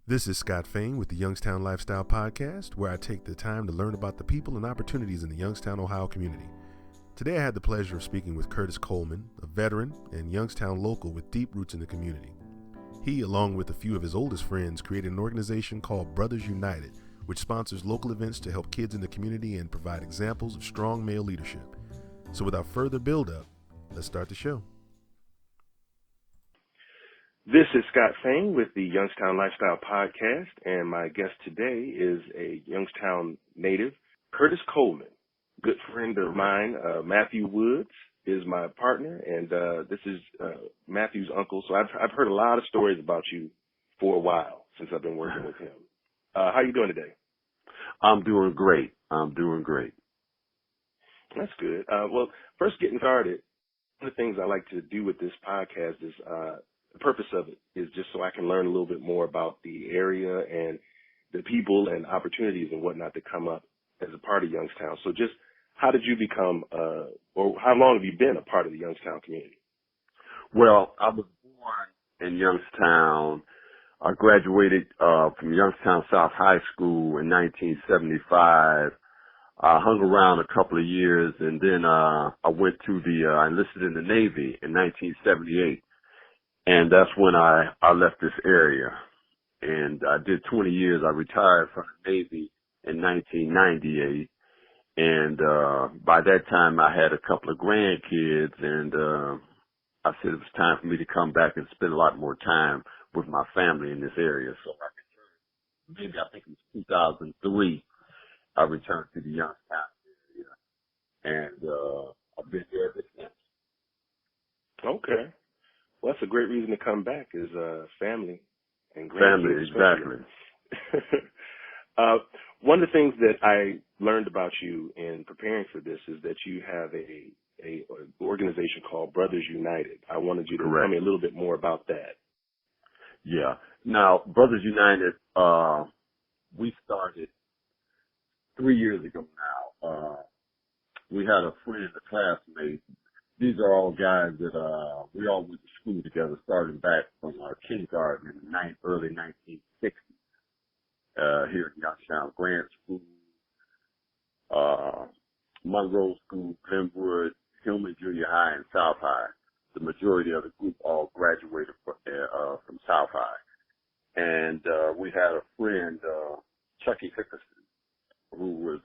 This is Scott Fain with the Youngstown Lifestyle Podcast, where I take the time to learn about the people and opportunities in the Youngstown, Ohio community. Today I had the pleasure of speaking with Curtis Coleman, a veteran and Youngstown local with deep roots in the community. He, along with a few of his oldest friends, created an organization called Brothers United, which sponsors local events to help kids in the community and provide examples of strong male leadership. So without further build-up, let's start the show. This is Scott Fain with the Youngstown Lifestyle Podcast, and my guest today is a Youngstown native, Curtis Coleman. Good friend of mine, Matthew Woods, is my partner, and this is Matthew's uncle. So I've heard a lot of stories about you for a while since I've been working with him. How you doing today? I'm doing great. That's good. Well, first getting started, one of the things I like to do with this podcast is the purpose of it is just so I can learn a little bit more about the area and the people and opportunities and whatnot that come up as a part of Youngstown. So just how did you become, or how long have you been a part of the Youngstown community? Well, I was born in Youngstown. I graduated from Youngstown South High School in 1975. I hung around a couple of years, and then I went to I enlisted in the Navy in 1978. And that's when I left this area. And I did 20 years. I retired from the Navy in 1998. And by that time, I had a couple of grandkids. And I said it was time for me to come back and spend a lot more time with my family in this area. So I returned. I think it was 2003, I returned to the Youngstown area. And I've been there ever since. Okay. Well, that's a great reason to come back is family and grandkids. Family, exactly. One of the things that I learned about you in preparing for this is that you have a organization called Brothers United. I wanted you to tell me a little bit more about that. Yeah. Now, Brothers United, we started 3 years ago now. We had a friend, a classmate. These are all guys that we all went to school together, starting back from our kindergarten in the early 1960s here in Youngstown. Grant School, Monroe School, Glenwood, Hillman Junior High, and South High. The majority of the group all graduated from South High. And we had a friend, Chucky Hickerson, who was,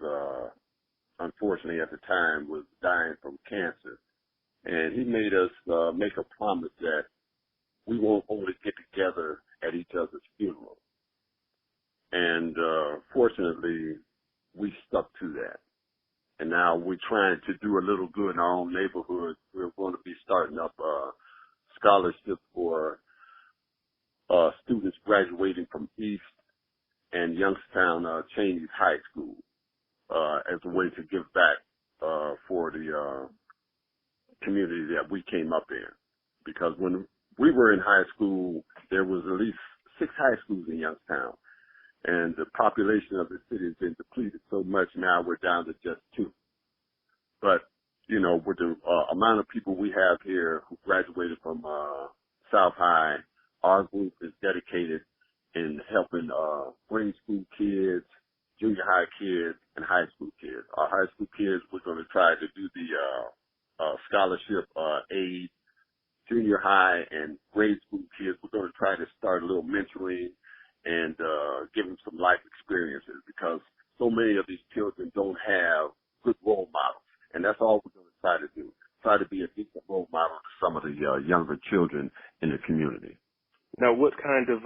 unfortunately at the time, was dying from cancer. And he made us make a promise that we won't only get together at each other's funeral. And fortunately, we stuck to that. And now we're trying to do a little good in our own neighborhood. We're going to be starting up a scholarship for students graduating from East and Youngstown Cheney's High School as a way to give back for the community that we came up in. Because when we were in high school, there was at least 6 high schools in Youngstown. And the population of the city has been depleted so much now we're down to just 2. But, you know, with the amount of people we have here who graduated from South High, our group is dedicated in helping grade school kids, junior high kids, and high school kids. Our high school kids, we're going to try to do the scholarship aid. Junior high and grade school kids, we're going to try to start a little mentoring and give them some life experiences, because so many of these children don't have good role models. And that's all we're going to try to do, try to be a decent role model to some of the younger children in the community. Now, what kind of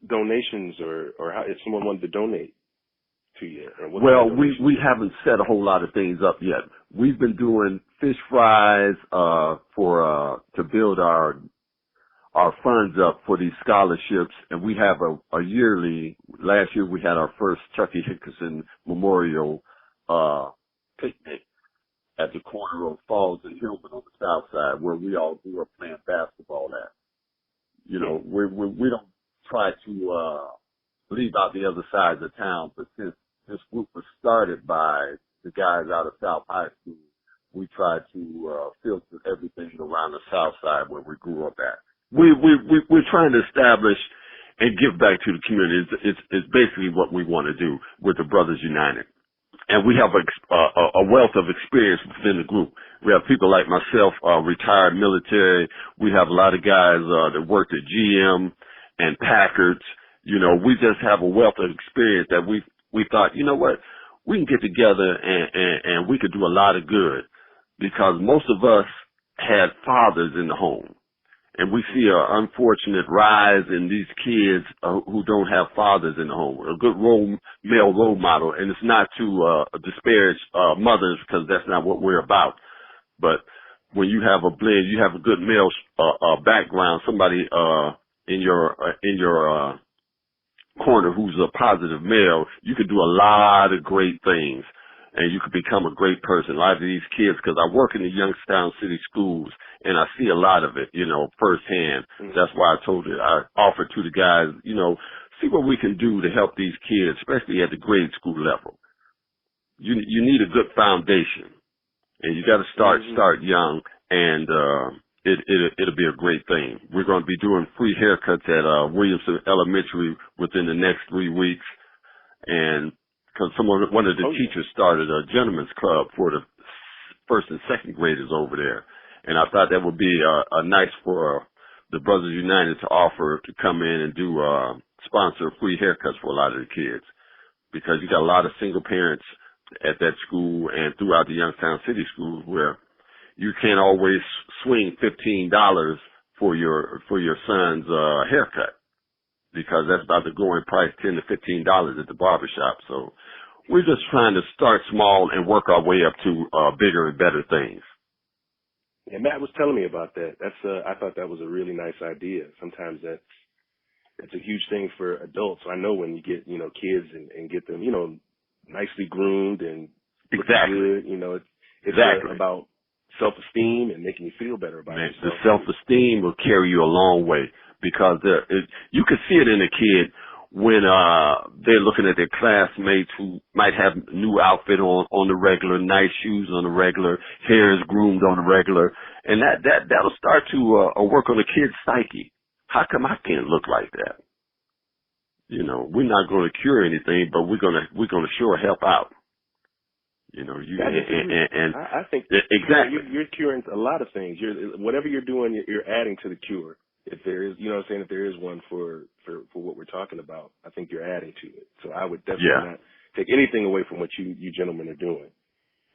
donations or how, if someone wanted to donate to you? Well, we haven't set a whole lot of things up yet. We've been doing fish fries to build our funds up for these scholarships, and we have a yearly. Last year we had our first Chucky Hickerson Memorial picnic at the corner of Falls and Hillman on the south side, where we all grew up playing basketball at. You know, we don't try to leave out the other side of the town, but since this group was started by the guys out of South High School, we try to filter everything around the south side where we grew up at. We're trying to establish and give back to the community. It's basically what we want to do with the Brothers United. And we have a wealth of experience within the group. We have people like myself, retired military. We have a lot of guys that worked at GM and Packard's. You know, we just have a wealth of experience that we thought, you know what, we can get together and we could do a lot of good, because most of us had fathers in the home. And we see an unfortunate rise in these kids who don't have fathers in the home. A good male role model, and it's not to disparage mothers, because that's not what we're about. But when you have a blend, you have a good male background, somebody in your corner who's a positive male, you could do a lot of great things, and you could become a great person. A lot of these kids, because I work in the Youngstown City schools, and I see a lot of it, you know, firsthand. Mm-hmm. That's why I offered to the guys, you know, see what we can do to help these kids, especially at the grade school level. You need a good foundation, and you got to start young, and it'll be a great thing. We're going to be doing free haircuts at Williamson Elementary within the next 3 weeks, and because one of the teachers started a gentleman's club for the first and second graders over there. And I thought that would be nice for the Brothers United to offer to come in and do sponsor free haircuts for a lot of the kids, because you got a lot of single parents at that school and throughout the Youngstown City schools where you can't always swing $15 for your son's haircut, because that's about the going price, $10 to $15 at the barbershop. So we're just trying to start small and work our way up to bigger and better things. Yeah, Matt was telling me about that. I thought that was a really nice idea. Sometimes it's a huge thing for adults. So I know when you get, you know, kids and get them, you know, nicely groomed and exactly good, you know, it's about self-esteem and making you feel better about yourself. The self-esteem will carry you a long way, because you can see it in a kid when they're looking at their classmates who might have new outfit on the regular, nice shoes on the regular, hair is groomed on the regular, and that'll start to work on the kid's psyche. How come I can't look like that? You know, we're not going to cure anything, but we're gonna sure help out. You know, I think exactly. You're curing a lot of things. Whatever you're doing, you're adding to the cure. If there is, you know what I'm saying, if there is one for what we're talking about, I think you're adding to it. So I would definitely not take anything away from what you gentlemen are doing.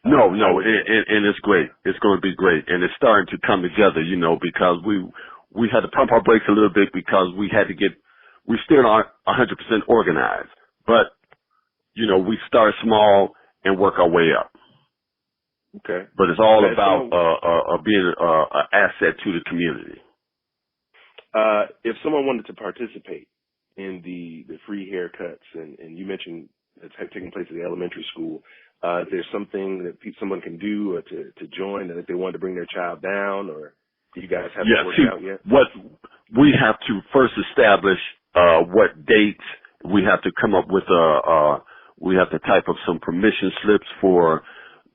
No, and it's great. It's going to be great. And it's starting to come together, you know, because we had to pump our brakes a little bit, because we still aren't 100% organized. But, you know, we start small and work our way up. Okay. But it's all about being an asset to the community. If someone wanted to participate in the free haircuts, and you mentioned it's taking place at the elementary school, is there something that someone can do to join, and if they wanted to bring their child down, or do you guys have that worked out yet? What we have to first establish what dates. We have to come up with we have to type up some permission slips for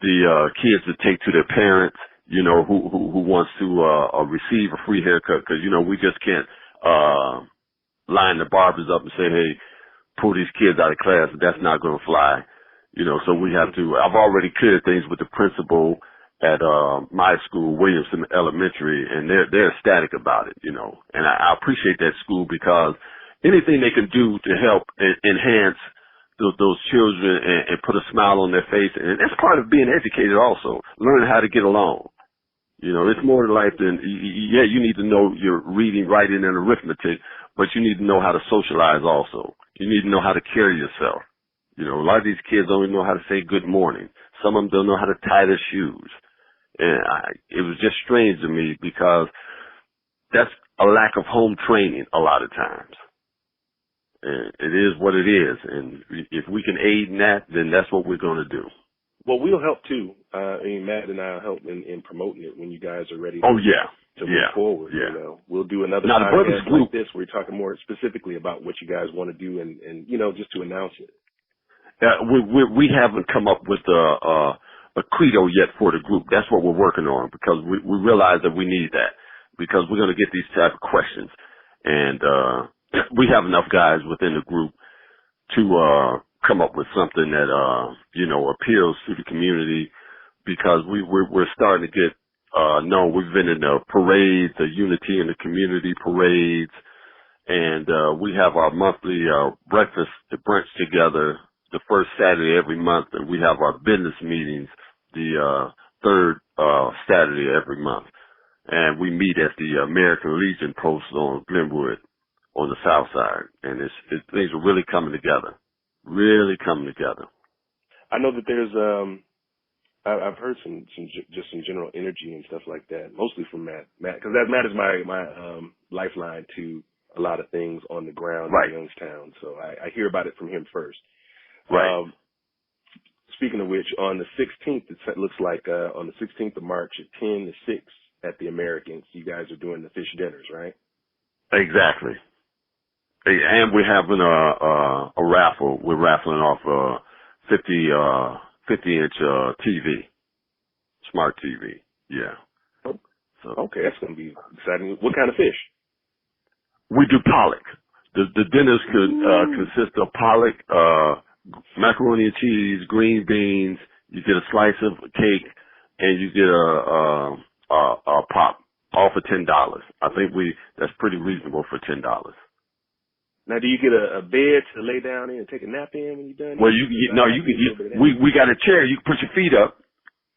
the kids to take to their parents, you know, who wants to receive a free haircut, because, you know, we just can't line the barbers up and say, hey, pull these kids out of class. That's not going to fly. You know, so we have to, I've already cleared things with the principal at my school, Williamson Elementary, and they're ecstatic about it, you know. And I appreciate that school, because anything they can do to help enhance those children and put a smile on their face, and that's part of being educated also, learning how to get along. You know, it's more to life than, you need to know your reading, writing, and arithmetic, but you need to know how to socialize also. You need to know how to carry yourself. You know, a lot of these kids don't even know how to say good morning. Some of them don't know how to tie their shoes. And it was just strange to me, because that's a lack of home training a lot of times. And it is what it is. And if we can aid in that, then that's what we're going to do. Well, we'll help too. I mean, Matt and I will help in promoting it when you guys are ready to move forward. Yeah. You know, we'll do another podcast like this where we're talking more specifically about what you guys want to do and you know, just to announce it. We haven't come up with a credo yet for the group. That's what we're working on, because we realize that we need that, because we're going to get these type of questions. And we have enough guys within the group to come up with something that appeals to the community, because we're starting to get known. We've been in the parades, the unity in the community parades, and we have our monthly breakfast brunch together the first Saturday every month, and we have our business meetings the third Saturday every month. And we meet at the American Legion post on Glenwood on the south side, and things are really coming together. Really coming together. I know that there's I've heard some general energy and stuff like that, mostly from Matt, because Matt is my lifeline to a lot of things on the ground right. in Youngstown. So I hear about it from him first. Right. Speaking of which, on the 16th, it looks like on the 16th of March at 10 to 6 at the Americans, you guys are doing the fish dinners, right? Exactly. And we're having a raffle. We're raffling off a 50-inch TV, smart TV. Yeah. Oh, so okay, that's going to be exciting. What kind of fish? We do pollock. The dinners could consist of pollock, macaroni and cheese, green beans. You get a slice of cake, and you get a pop, all for $10. I think that's pretty reasonable for $10. Now, do you get a bed to lay down in and take a nap in when you're done? Well, we got a chair. You can put your feet up,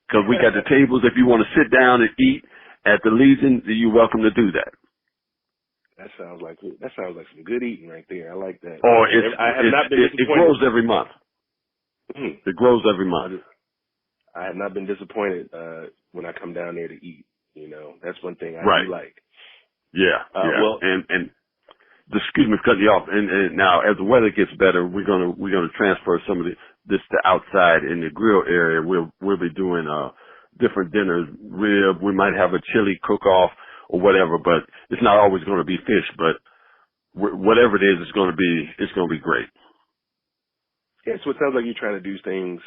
because we got the tables. If you want to sit down and eat at the Legion, you're welcome to do that. That sounds like some good eating right there. I like that. Oh, it grows every month. Mm. It grows every month. I have not been disappointed when I come down there to eat. You know, that's one thing I do like. Yeah, yeah. Well, and excuse me for cutting you off. And now, as the weather gets better, we're gonna transfer some of this to outside in the grill area. We'll be doing different dinners, rib. We might have a chili cook-off or whatever, but it's not always going to be fish. But whatever it is, it's going to be great. Yeah, so it sounds like you're trying to do things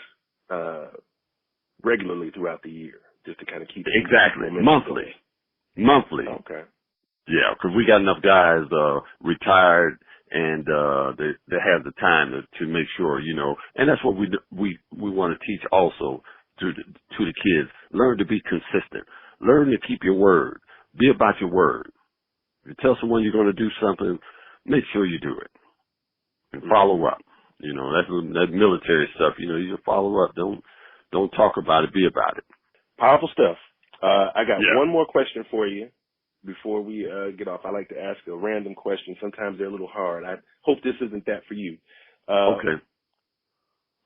regularly throughout the year, just to kind of keep exactly monthly. Okay. Yeah, because we got enough guys retired, and they have the time to make sure, and that's what we want to teach also to the kids. Learn to be consistent. Learn to keep your word. Be about your word. If you tell someone you're going to do something, make sure you do it and follow up. That's military stuff. You follow up. Don't talk about it. Be about it. Powerful stuff. I got one more question for you before we get off. I like to ask a random question. Sometimes they're a little hard. I hope this isn't that for you. Okay.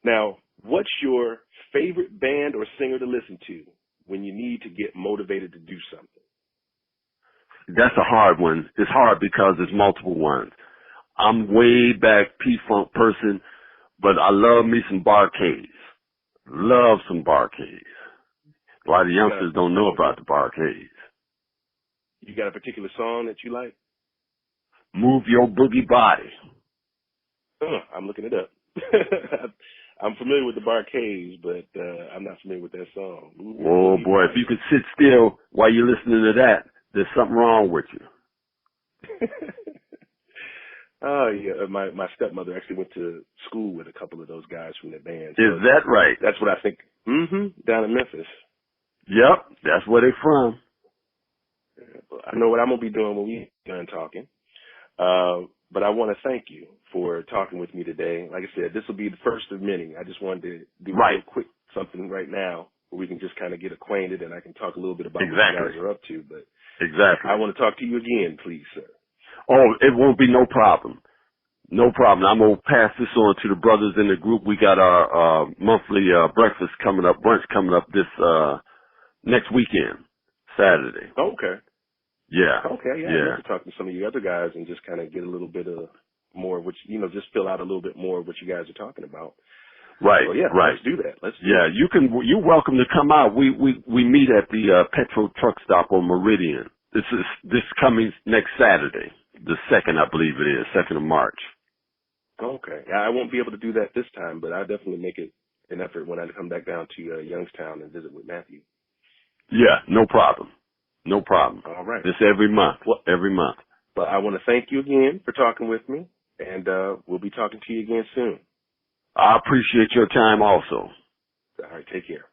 Now, what's your favorite band or singer to listen to when you need to get motivated to do something? That's a hard one. It's hard because there's multiple ones. I'm way back P-Funk person, but I love me some Barcades. Love some Barcades. A lot of youngsters don't know about the Barcades. You got a particular song that you like? Move Your Boogie Body. I'm looking it up. I'm familiar with the Barcades, but I'm not familiar with that song. Oh, boy, if you could sit still while you're listening to that, there's something wrong with you. Oh, yeah. My stepmother actually went to school with a couple of those guys from that band. So is that right? That's what I think. Down in Memphis. Yep, that's where they're from. I know what I'm going to be doing when we're done talking. But I want to thank you for talking with me today. Like I said, this will be the first of many. I just wanted to do a real quick something right now where we can just kind of get acquainted and I can talk a little bit about what you guys are up to. But I want to talk to you again, please, sir. Oh, it won't be no problem. No problem. I'm going to pass this on to the brothers in the group. We got our monthly breakfast coming up, brunch coming up this next weekend, Saturday. Okay. Yeah. Okay, yeah. I'd love to talk to some of you other guys and just kind of get a little bit of more of what, just fill out a little bit more of what you guys are talking about. Right, so, yeah, right. Let's do that. You're welcome to come out. We meet at the Petro truck stop on Meridian. This coming next Saturday, the 2nd, I believe it is, 2nd of March. Okay. I won't be able to do that this time, but I'll definitely make it an effort when I come back down to Youngstown and visit with Matthew. Yeah, no problem. No problem. All right. This every month. Every month. But I want to thank you again for talking with me, and we'll be talking to you again soon. I appreciate your time also. All right, take care.